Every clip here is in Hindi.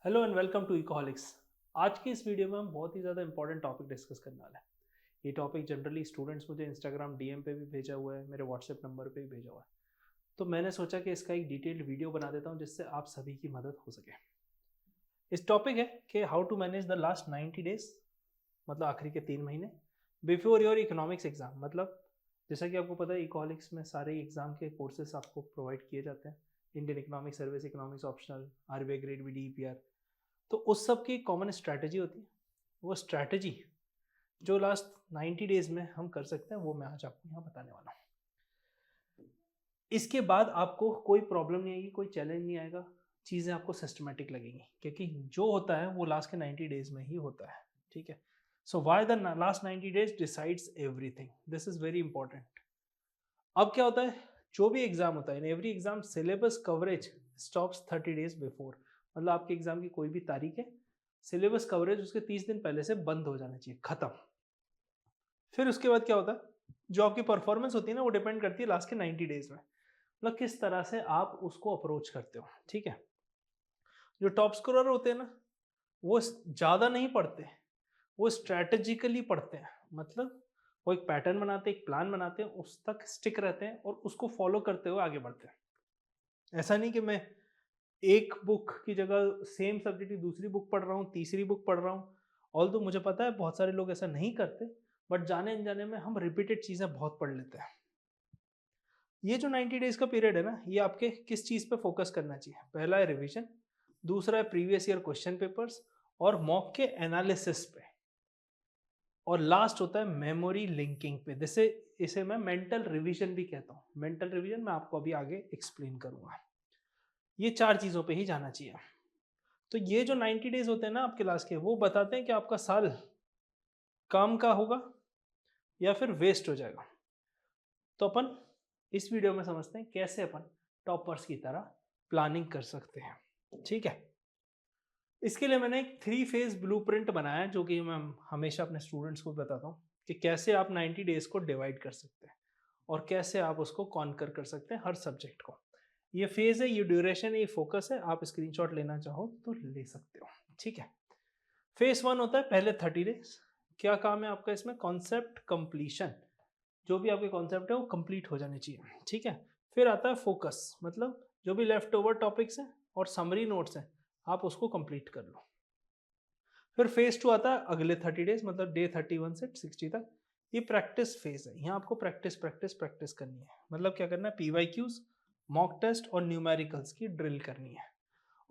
Hello and welcome to Ecoholics. आज की इस वीडियो में हम बहुत ही ज़्यादा इंपॉर्टेंट टॉपिक डिस्कस करने वाले हैं। ये टॉपिक जनरली स्टूडेंट्स मुझे इंस्टाग्राम डीएम पे भी भेजा हुआ है, मेरे व्हाट्सएप नंबर पे भी भेजा हुआ है। तो मैंने सोचा कि इसका एक डिटेल्ड वीडियो बना देता हूँ जिससे आप सभी की मदद हो सके। इस टॉपिक है कि how to manage the last 90 days, मतलब आखिरी के 3 महीने बिफोर योर इकोनॉमिक्स एग्जाम। मतलब जैसा कि आपको पता है इकोहॉलिक्स में सारे एग्जाम के कोर्सेस आपको प्रोवाइड किए जाते हैं। Indian economic service, economics optional, RBI grade B, DEPR. तो उस सब की कॉमन स्ट्रैटेजी होती है। वो स्ट्रैटेजी जो लास्ट 90 डेज में हम कर सकते हैं वो मैं आज आपको यहाँ बताने वाला हूँ। इसके बाद आपको कोई प्रॉब्लम नहीं आएगी, कोई चैलेंज नहीं आएगा, चीज़ें आपको सिस्टमेटिक लगेंगी क्योंकि जो होता है वो लास्ट के 90 डेज में ही होता है। ठीक है। So why the last 90 days decides everything, this is very important. अब क्या होता है, जो भी एग्जाम होता है, in every exam syllabus coverage stops 30 days before. मतलब आपके एग्जाम की कोई भी तारीख है, सिलेबस कवरेज उसके 30 दिन पहले से बंद हो जाना चाहिए, खत्म। फिर उसके बाद क्या होता है, जो आपकी परफॉर्मेंस होती है ना वो डिपेंड करती है लास्ट के 90 डेज में, मतलब किस तरह से आप उसको अप्रोच करते हो। ठीक है। जो टॉप स्कोरर होते हैं ना, वो ज्यादा नहीं पढ़ते, वो स्ट्रैटेजिकली पढ़ते हैं। मतलब वो एक पैटर्न बनाते हैं, एक प्लान बनाते हैं, उस तक स्टिक रहते हैं और उसको फॉलो करते हुए आगे बढ़ते हैं। ऐसा नहीं कि मैं एक बुक की जगह सेम सब्जेक्ट की दूसरी बुक पढ़ रहा हूँ, तीसरी बुक पढ़ रहा हूँ। ऑल तो मुझे पता है बहुत सारे लोग ऐसा नहीं करते, बट जाने अनजाने में हम रिपीटेड चीज़ें बहुत पढ़ लेते हैं। ये जो 90 डेज का पीरियड है ना, ये आपके किस चीज़ पे फोकस करना चाहिए? पहला है रिवीजन, दूसरा है प्रीवियस ईयर क्वेश्चन पेपर्स और मॉक के एनालिसिस पे, और लास्ट होता है मेमोरी लिंकिंग पे। जैसे इसे मैं मेंटल रिवीजन भी कहता हूँ। मेंटल रिवीजन मैं आपको अभी आगे एक्सप्लेन करूंगा। ये चार चीज़ों पे ही जाना चाहिए। तो ये जो 90 डेज होते हैं ना आपके लास्ट के, वो बताते हैं कि आपका साल काम का होगा या फिर वेस्ट हो जाएगा। तो अपन इस वीडियो में समझते हैं कैसे अपन टॉपर्स की तरह प्लानिंग कर सकते हैं। ठीक है। इसके लिए मैंने एक 3 फेज ब्लूप्रिंट बनाया है जो कि मैं हमेशा अपने स्टूडेंट्स को बताता हूँ कि कैसे आप 90 डेज को डिवाइड कर सकते हैं और कैसे आप उसको कॉन्कर कर सकते हैं हर सब्जेक्ट को। ये फेज है, ये ड्यूरेशन है, ये फोकस है। आप स्क्रीनशॉट लेना चाहो तो ले सकते हो। ठीक है। फेज 1 होता है पहले 30 डेज। क्या काम है आपका इसमें? Concept completion. जो भी आपके कॉन्सेप्ट है वो कंप्लीट हो जाने चाहिए। ठीक है। फिर आता है फोकस, मतलब जो भी लेफ्ट ओवर टॉपिक्स हैं और समरी नोट्स हैं आप उसको कंप्लीट कर लो। फिर फेज 2 आता है अगले 30 डेज, मतलब डे 31 से 60 तक। ये प्रैक्टिस फेज है। यहाँ आपको प्रैक्टिस प्रैक्टिस प्रैक्टिस करनी है। मतलब क्या करना है? पीवाईक्यूज, मॉक टेस्ट और न्यूमेरिकल्स की ड्रिल करनी है।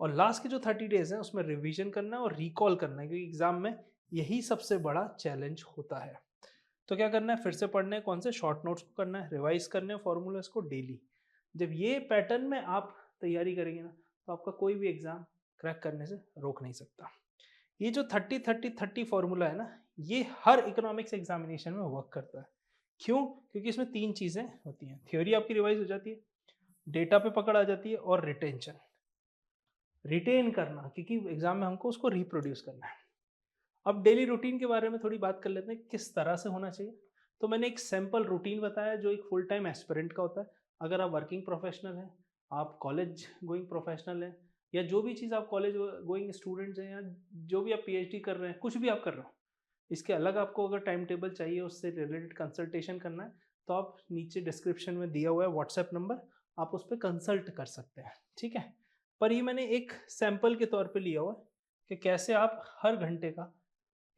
और लास्ट के जो 30 डेज हैं उसमें रिवीजन करना है और रिकॉल करना है, क्योंकि एग्जाम में यही सबसे बड़ा चैलेंज होता है। तो क्या करना है? फिर से पढ़ने हैं, कौन से शॉर्ट नोट्स को करना है, रिवाइज करने हैं फॉर्मूलाज को डेली। जब ये पैटर्न में आप तैयारी करेंगे ना, तो आपका कोई भी एग्जाम क्रैक करने से रोक नहीं सकता। ये जो 30-30-30 फॉर्मूला है ना, ये हर इकोनॉमिक्स एग्जामिनेशन में वर्क करता है। क्यों? क्योंकि इसमें 3 चीजें होती हैं। थ्योरी आपकी रिवाइज हो जाती है, डेटा पे पकड़ आ जाती है, और रिटेंशन, रिटेन करना, क्योंकि एग्जाम में हमको उसको रिप्रोड्यूस करना है। अब डेली रूटीन के बारे में थोड़ी बात कर लेते हैं, किस तरह से होना चाहिए। तो मैंने एक सैम्पल रूटीन बताया जो एक फुल टाइम एस्पिरेंट का होता है। अगर आप वर्किंग प्रोफेशनल हैं, आप कॉलेज गोइंग प्रोफेशनल हैं, या जो भी चीज़ आप कॉलेज गोइंग स्टूडेंट्स हैं, या जो भी आप पीएचडी कर रहे हैं, कुछ भी आप कर रहे हो, इसके अलग आपको अगर टाइम टेबल चाहिए, उससे रिलेटेड कंसल्टेशन करना है, तो आप नीचे डिस्क्रिप्शन में दिया हुआ है व्हाट्सएप नंबर, आप उस पर कंसल्ट कर सकते हैं। ठीक है। पर ये मैंने एक सैंपल के तौर पे लिया हुआ है कि कैसे आप हर घंटे का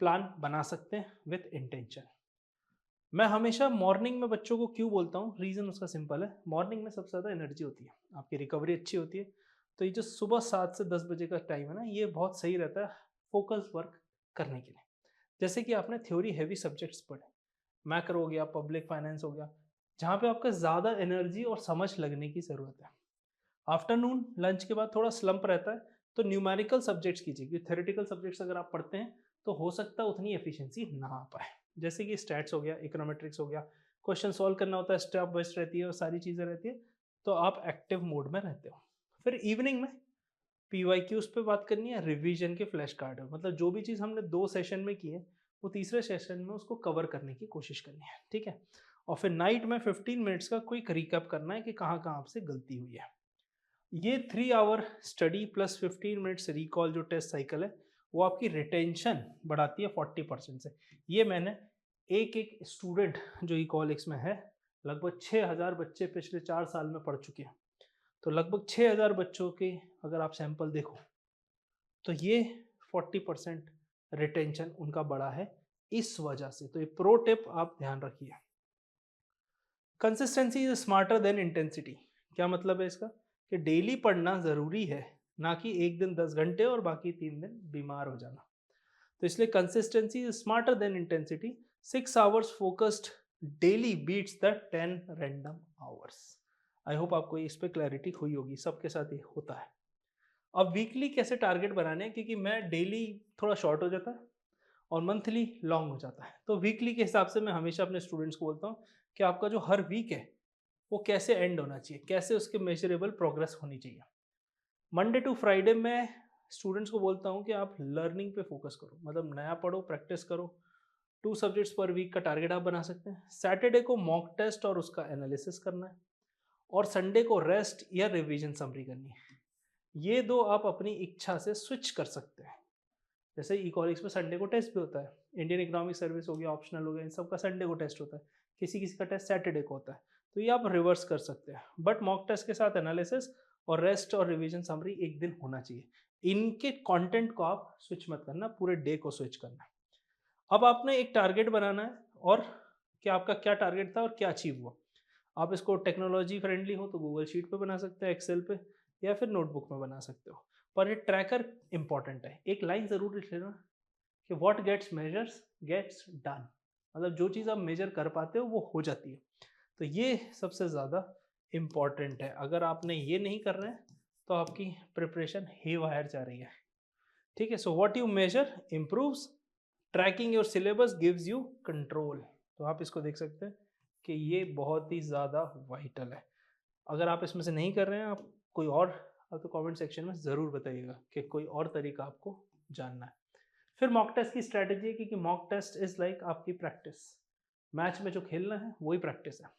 प्लान बना सकते हैं विथ इंटेंशन। मैं हमेशा मॉर्निंग में बच्चों को क्यों बोलता हूँ, रीज़न उसका सिंपल है। मॉर्निंग में सबसे ज़्यादा एनर्जी होती है, आपकी रिकवरी अच्छी होती है। तो ये जो सुबह 7 से 10 बजे का टाइम है ना, ये बहुत सही रहता है फोकस वर्क करने के लिए। जैसे कि आपने थ्योरी हैवी सब्जेक्ट्स पढ़े, मैक्रो हो गया, पब्लिक फाइनेंस हो गया, जहाँ पे आपका ज़्यादा एनर्जी और समझ लगने की ज़रूरत है। आफ्टरनून लंच के बाद थोड़ा स्लंप रहता है, तो न्यूमेरिकल सब्जेक्ट्स कीजिए, क्योंकि थ्योरेटिकल सब्जेक्ट्स अगर आप पढ़ते हैं तो हो सकता है उतनी एफिशिएंसी ना आ पाए। जैसे कि स्टैट्स हो गया, इकोनोमेट्रिक्स हो गया, क्वेश्चन सॉल्व करना होता है, स्टेप वाइज रहती है और सारी चीज़ें रहती है, तो आप एक्टिव मोड में रहते हो। फिर इवनिंग में पीवाईक्यूज पे बात करनी है, रिवीजन के फ्लैश कार्ड है, मतलब जो भी चीज़ हमने 2 सेशन में की है वो तीसरे सेशन में उसको कवर करने की कोशिश करनी है। ठीक है। और फिर नाइट में 15 मिनट्स का क्विक रिकैप करना है कि कहाँ कहाँ आपसे गलती हुई है। ये 3 hour study plus 15 minutes recall जो टेस्ट साइकिल है वो आपकी रिटेंशन बढ़ाती है 40% से। ये मैंने एक एक स्टूडेंट जो इकोलिक्स में है, लगभग 6000 बच्चे पिछले 4 साल में पढ़ चुके हैं, तो लगभग 6000 बच्चों के अगर आप सैंपल देखो तो ये 40% रिटेंशन उनका बढ़ा है इस वजह से। तो ये प्रो टिप आप ध्यान रखिए। Consistency is smarter than intensity. क्या मतलब है इसका? कि डेली पढ़ना जरूरी है, ना कि एक दिन 10 घंटे और बाकी 3 दिन बीमार हो जाना। तो इसलिए consistency is smarter than intensity. 6 hours focused daily beats the 10 random hours. I hope आपको इस पे क्लैरिटी हुई होगी, सबके साथ ये होता है। अब वीकली कैसे टारगेट बनाने हैं, क्योंकि मैं डेली थोड़ा शॉर्ट हो जाता है और मंथली लॉन्ग हो जाता है। तो वीकली के हिसाब से मैं हमेशा अपने स्टूडेंट्स को बोलता हूँ कि आपका जो हर वीक है वो कैसे एंड होना चाहिए, कैसे उसके मेजरेबल प्रोग्रेस होनी चाहिए। मंडे टू फ्राइडे में स्टूडेंट्स को बोलता हूँ कि आप लर्निंग पे फोकस करो, मतलब नया पढ़ो, प्रैक्टिस करो। 2 सब्जेक्ट्स पर वीक का टारगेट आप बना सकते हैं। सैटरडे को मॉक टेस्ट और उसका एनालिसिस करना है, और संडे को रेस्ट या रिवीजन समरी करनी है। ये दो आप अपनी इच्छा से स्विच कर सकते हैं। जैसे इकोनॉमिक्स में संडे को टेस्ट भी होता है, इंडियन इकोनॉमिक सर्विस हो गया, ऑप्शनल हो गया, इन सब का संडे को टेस्ट होता है, किसी किसी का टेस्ट सैटरडे को होता है। तो ये आप रिवर्स कर सकते हैं, बट मॉक टेस्ट के साथ एनालिसिस और रेस्ट और रिवीजन समरी एक दिन होना चाहिए। इनके कंटेंट को आप स्विच मत करना, पूरे डे को स्विच करना है। अब आपने एक टारगेट बनाना है, और क्या आपका क्या टारगेट था और क्या अचीव हुआ। आप इसको टेक्नोलॉजी फ्रेंडली हो तो गूगल शीट पे बना सकते हैं, एक्सेल पे, या फिर नोटबुक में बना सकते हो। पर ये ट्रैकर इंपॉर्टेंट है। एक लाइन जरूर लिख लेना कि what gets measures gets done, मतलब जो चीज़ आप मेजर कर पाते हो वो हो जाती है। तो ये सबसे ज़्यादा इम्पॉर्टेंट है। अगर आपने ये नहीं कर रहे हैं तो आपकी प्रिपरेशन हे वायर जा रही है। ठीक है। So what you measure improves, tracking your syllabus gives you control. तो आप इसको देख सकते हैं कि ये बहुत ही ज़्यादा वाइटल है। अगर आप इसमें से नहीं कर रहे हैं, आप कोई और, आप तो कमेंट सेक्शन में ज़रूर बताइएगा कि कोई और तरीका आपको जानना है। फिर मॉक टेस्ट की स्ट्रैटेजी है, क्योंकि मॉक टेस्ट इज लाइक आपकी प्रैक्टिस। मैच में जो खेलना है वही प्रैक्टिस है।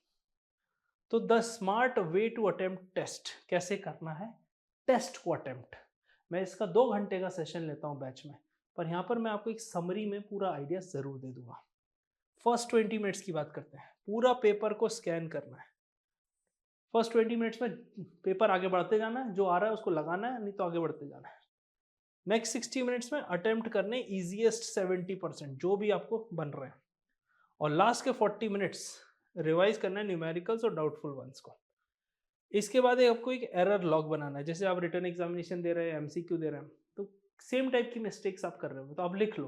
तो the smart way to attempt test, कैसे करना है टेस्ट को अटेम्प्ट। मैं इसका 2 घंटे का सेशन लेता हूँ बैच में, पर यहाँ पर मैं आपको एक समरी में पूरा आइडिया ज़रूर दे दूंगा। फर्स्ट 20 मिनट्स की बात करते हैं। पूरा पेपर को स्कैन करना है। फर्स्ट 20 मिनट्स में पेपर आगे बढ़ते जाना है, जो आ रहा है उसको लगाना है, नहीं तो आगे बढ़ते जाना है। नेक्स्ट 60 मिनट्स में अटेम्प्ट करने ईजीएस्ट 70% जो भी आपको बन रहे हैं, और लास्ट के 40 मिनट्स रिवाइज करना है न्यूमेरिकल्स और डाउटफुल वंस को। इसके बाद आपको एक एरर लॉग बनाना है। जैसे आप रिटर्न एग्जामिनेशन दे रहे हैं, एमसीक्यू दे रहे हैं, तो सेम टाइप की मिस्टेक्स आप कर रहे हो, तो आप लिख लो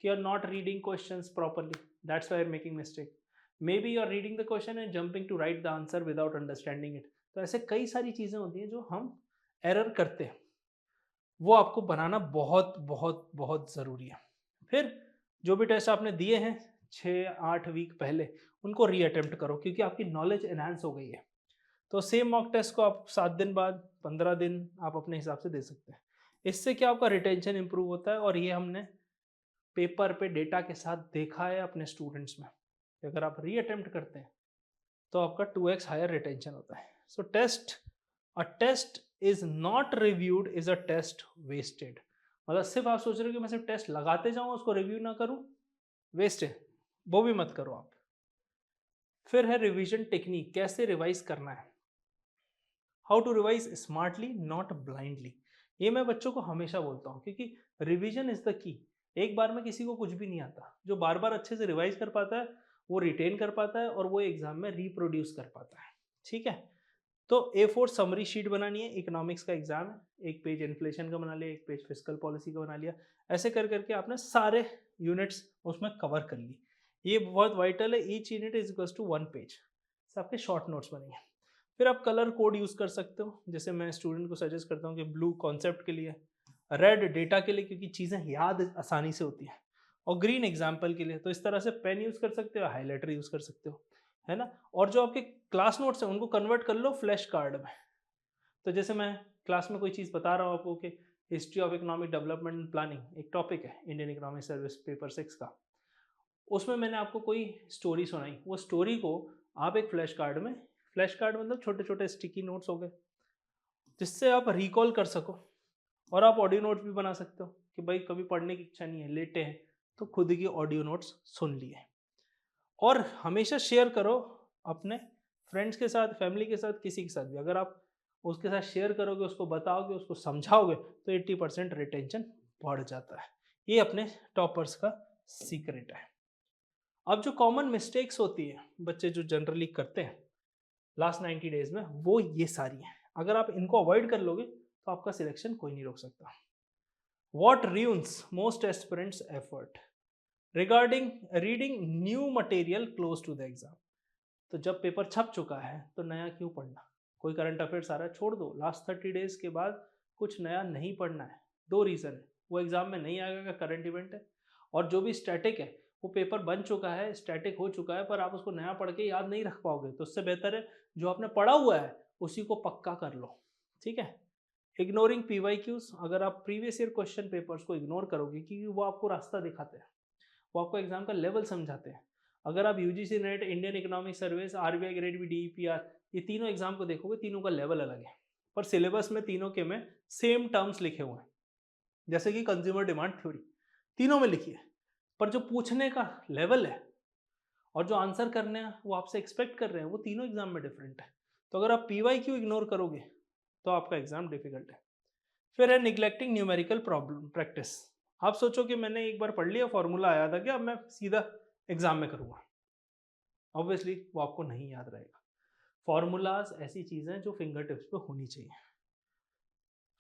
कि you are not reading questions properly, that's why you are making mistake. Maybe you are reading the question and jumping to write the answer without understanding it. तो ऐसे कई सारी चीज़ें होती हैं जो हम एरर करते हैं, वो आपको बनाना बहुत बहुत बहुत ज़रूरी है। फिर जो भी टेस्ट आपने दिए हैं 6-8 वीक पहले, उनको रीअटेम्प्ट करो, क्योंकि आपकी नॉलेज एनहांस हो गई है। तो सेम मॉक टेस्ट को आप 7 दिन बाद, 15 दिन आप अपने हिसाब से दे सकते हैं। इससे क्या आपका रिटेंशन इंप्रूव होता है, और ये हमने पेपर पे डेटा के साथ देखा है अपने स्टूडेंट्स में। अगर आप रीअटेम्प्ट करते हैं तो आपका 2x हायर रिटेंशन होता है। So a test is not reviewed is a test wasted. मतलब सिर्फ आप सोच रहे हो कि मैं सिर्फ टेस्ट लगाते जाऊं, उसको रिव्यू ना करूं, वेस्ट है, वो भी मत करो आप। फिर है रिवीजन टेक्निक, कैसे रिवाइज करना है। How to revise smartly not blindly. ये मैं बच्चों को हमेशा बोलता हूँ, क्योंकि रिवीजन इज द की। एक बार में किसी को कुछ भी नहीं आता। जो बार बार अच्छे से रिवाइज कर पाता है वो रिटेन कर पाता है, और वो एग्जाम में रिप्रोड्यूस कर पाता है। ठीक है। तो A4 समरी शीट बनानी है। इकोनॉमिक्स का एग्जाम है, एक पेज इन्फ्लेशन का बना लिया, एक पेज फिस्कल पॉलिसी का बना लिया। ऐसे कर करके आपने सारे यूनिट्स उसमें कवर कर ली। ये बहुत वाइटल है। Each unit is equals to 1 page. आपके शॉर्ट नोट्स बनेंगे। फिर आप कलर कोड यूज़ कर सकते हो। जैसे मैं स्टूडेंट को सजेस्ट करता हूँ कि ब्लू कॉन्सेप्ट के लिए, रेड डेटा के लिए, क्योंकि चीज़ें याद आसानी से होती हैं, और ग्रीन एग्जाम्पल के लिए। तो इस तरह से पेन यूज़ कर सकते हो, हाईलाइटर यूज़ कर सकते हो, है ना। और जो आपके क्लास नोट्स हैं उनको कन्वर्ट कर लो फ्लैश कार्ड में। तो जैसे मैं क्लास में कोई चीज़ बता रहा हूँ आपको कि history of economic development and planning एक टॉपिक है इंडियन इकोनॉमिक सर्विस पेपर 6 का, उसमें मैंने आपको कोई स्टोरी सुनाई, वो स्टोरी को आप एक फ्लैश कार्ड में, फ्लैश कार्ड मतलब छोटे छोटे स्टिकी नोट्स हो गए, जिससे आप रिकॉल कर सको, और आप ऑडियो नोट्स भी बना सकते हो कि भाई कभी पढ़ने की इच्छा नहीं है, लेटे हैं तो खुद की ऑडियो नोट्स सुन लिए। और हमेशा शेयर करो अपने फ्रेंड्स के साथ, फैमिली के साथ, किसी के साथ भी। अगर आप उसके साथ शेयर करोगे, उसको बताओगे, उसको समझाओगे, तो 80% रिटेंशन बढ़ जाता है। ये अपने टॉपर्स का सीक्रेट है। अब जो कॉमन मिस्टेक्स होती है बच्चे जो जनरली करते हैं लास्ट 90 डेज में, वो ये सारी हैं। अगर आप इनको अवॉइड कर लोगे तो आपका सिलेक्शन कोई नहीं रोक सकता। What ruins most aspirants effort regarding reading new material close to the exam। तो जब पेपर छप चुका है तो नया क्यों पढ़ना? कोई करंट अफेयर सारा छोड़ दो, लास्ट 30 डेज के बाद कुछ नया नहीं पढ़ना है। दो रीज़न है, वो एग्जाम में नहीं आएगा, करंट इवेंट है, और जो भी स्टैटिक है वो पेपर बन चुका है, स्टैटिक हो चुका है, पर आप उसको नया पढ़ के याद नहीं रख पाओगे। तो उससे बेहतर है जो आपने पढ़ा हुआ है उसी को पक्का कर लो, ठीक है। इग्नोरिंग PYQs, अगर आप प्रीवियस ईयर क्वेश्चन पेपर्स को इग्नोर करोगे क्योंकि वो आपको रास्ता दिखाते हैं, वो आपको एग्जाम का लेवल समझाते हैं। अगर आप UGC NET, Indian economic service, RBI grade B, DEPR, ये तीनों एग्जाम को देखोगे, तीनों का लेवल अलग है, पर सिलेबस में तीनों के में सेम टर्म्स लिखे हुए हैं। जैसे कि कंज्यूमर डिमांड थ्योरी तीनों में लिखी है, पर जो पूछने का लेवल है और जो आंसर करने हैं वो आपसे एक्सपेक्ट कर रहे हैं, वो तीनों एग्जाम में डिफरेंट है। तो अगर आप PYQ इग्नोर करोगे तो आपका एग्जाम डिफिकल्ट है। फिर है निग्लेक्टिंग न्यूमेरिकल प्रॉब्लम प्रैक्टिस। आप सोचो कि मैंने एक बार पढ़ लिया, फॉर्मूला आया था, क्या अब मैं सीधा एग्जाम में करूँगा? ऑब्वियसली वो आपको नहीं याद रहेगा। फॉर्मूलाज ऐसी चीज़ें जो फिंगर टिप्स पे होनी चाहिए।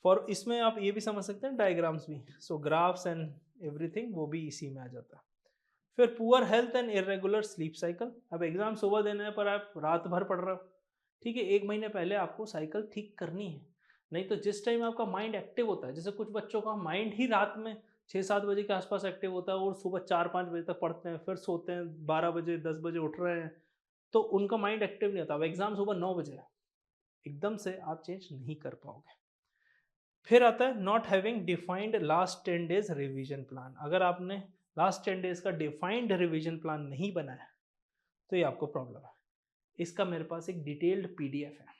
फॉर इसमें आप ये भी समझ सकते हैं, डायग्राम्स भी, सो ग्राफ्स एंड एवरीथिंग वो भी इसी में आ जाता है। फिर poor health and irregular sleep cycle. अब एग्जाम सुबह देना है पर आप रात भर पढ़ रहे हो, ठीक है, 1 महीने पहले आपको साइकिल ठीक करनी है। नहीं तो जिस टाइम आपका माइंड एक्टिव होता है, जैसे कुछ बच्चों का माइंड ही रात में 6-7 बजे के आसपास एक्टिव होता है और सुबह 4-5 बजे तक पढ़ते हैं, फिर सोते हैं, 12 बजे 10 बजे उठ रहे हैं, तो उनका माइंड एक्टिव नहीं होता। अब एग्जाम सुबह 9 बजे है, एकदम से आप चेंज नहीं कर पाओगे। फिर आता है not having defined last 10 days revision plan. अगर आपने लास्ट 10 डेज का डिफाइंड रिवीजन प्लान नहीं बनाया तो ये आपको प्रॉब्लम है। इसका मेरे पास एक डिटेल्ड PDF है,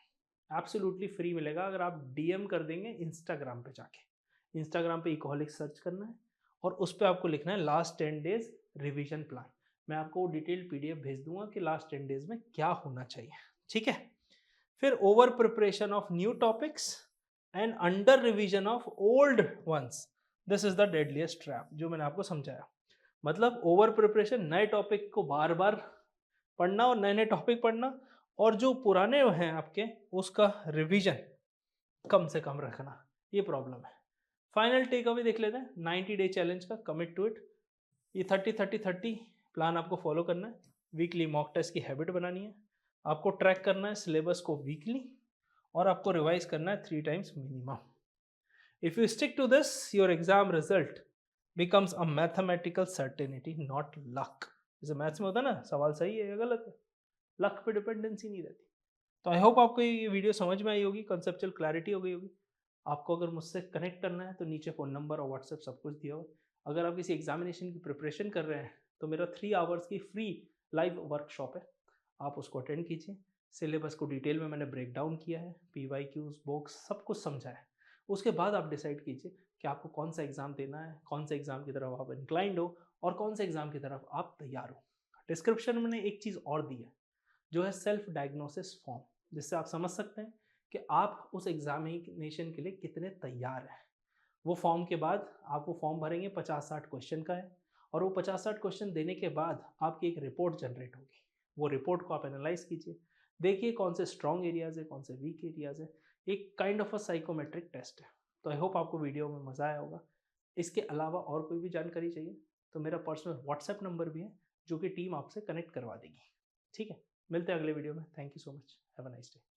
एब्सोल्युटली फ्री मिलेगा। अगर आप DM कर देंगे इंस्टाग्राम पे जाके, इंस्टाग्राम पे इकोहॉलिक सर्च करना है और उस पर आपको लिखना है लास्ट 10 डेज रिवीजन प्लान। मैं आपको डिटेल्ड PDF भेज दूंगा कि लास्ट 10 डेज में क्या होना चाहिए, ठीक है। फिर over preparation of new topics and under revision of old ones, this is the deadliest trap, जो मैंने आपको समझाया। मतलब ओवर प्रिपरेशन, नए टॉपिक को बार बार पढ़ना और नए नए टॉपिक पढ़ना, और जो पुराने हैं आपके उसका रिवीजन कम से कम रखना, ये प्रॉब्लम है। फाइनल टेक अवे देख लेते हैं 90 डे चैलेंज का, कमिट टू इट। ये 30-30-30 प्लान आपको फॉलो करना है। वीकली मॉक टेस्ट की हैबिट बनानी है, आपको ट्रैक करना है सिलेबस को वीकली, और आपको रिवाइज करना है 3 times minimum. If you stick to this, your exam result becomes a mathematical certainty, not luck. जैसे मैथ्स में होता है ना, सवाल सही है या गलत है, लक पे डिपेंडेंसी नहीं रहती। तो आई होप आपको ये वीडियो समझ में आई होगी, कंसेप्चुअल क्लैरिटी हो गई होगी। आपको अगर मुझसे कनेक्ट करना है तो नीचे फ़ोन नंबर और व्हाट्सएप सब कुछ दिया हो। अगर आप किसी एग्जामिनेशन की प्रिपरेशन कर रहे हैं तो मेरा 3 आवर्स की फ्री लाइव वर्कशॉप है, आप उसको अटेंड कीजिए। सिलेबस को डिटेल में मैंने ब्रेक डाउन किया है, PYQs, बुक्स सब कुछ समझा है। उसके बाद आप डिसाइड कीजिए कि आपको कौन सा एग्ज़ाम देना है, कौन से एग्ज़ाम की तरफ आप इंक्लाइंड हो और कौन से एग्ज़ाम की तरफ आप तैयार हो। डिस्क्रिप्शन में मैंने एक चीज़ और दी है, जो है सेल्फ डायग्नोसिस फॉर्म, जिससे आप समझ सकते हैं कि आप उस एग्जामिनेशन के लिए कितने तैयार हैं। वो फॉर्म के बाद आप वो फॉर्म भरेंगे, 50-60 क्वेश्चन का है, और वो 50-60 क्वेश्चन देने के बाद आपकी एक रिपोर्ट जनरेट होगी। वो रिपोर्ट को आप एनालाइज कीजिए, देखिए कौन से स्ट्रॉन्ग एरियाज है, कौन से वीक एरियाज है। एक kind of a psychometric test है। तो आई होप आपको वीडियो में मज़ा आया होगा। इसके अलावा और कोई भी जानकारी चाहिए तो मेरा पर्सनल व्हाट्सएप नंबर भी है, जो कि टीम आपसे कनेक्ट करवा देगी, ठीक है। मिलते हैं अगले वीडियो में। Thank you so much, have a nice day.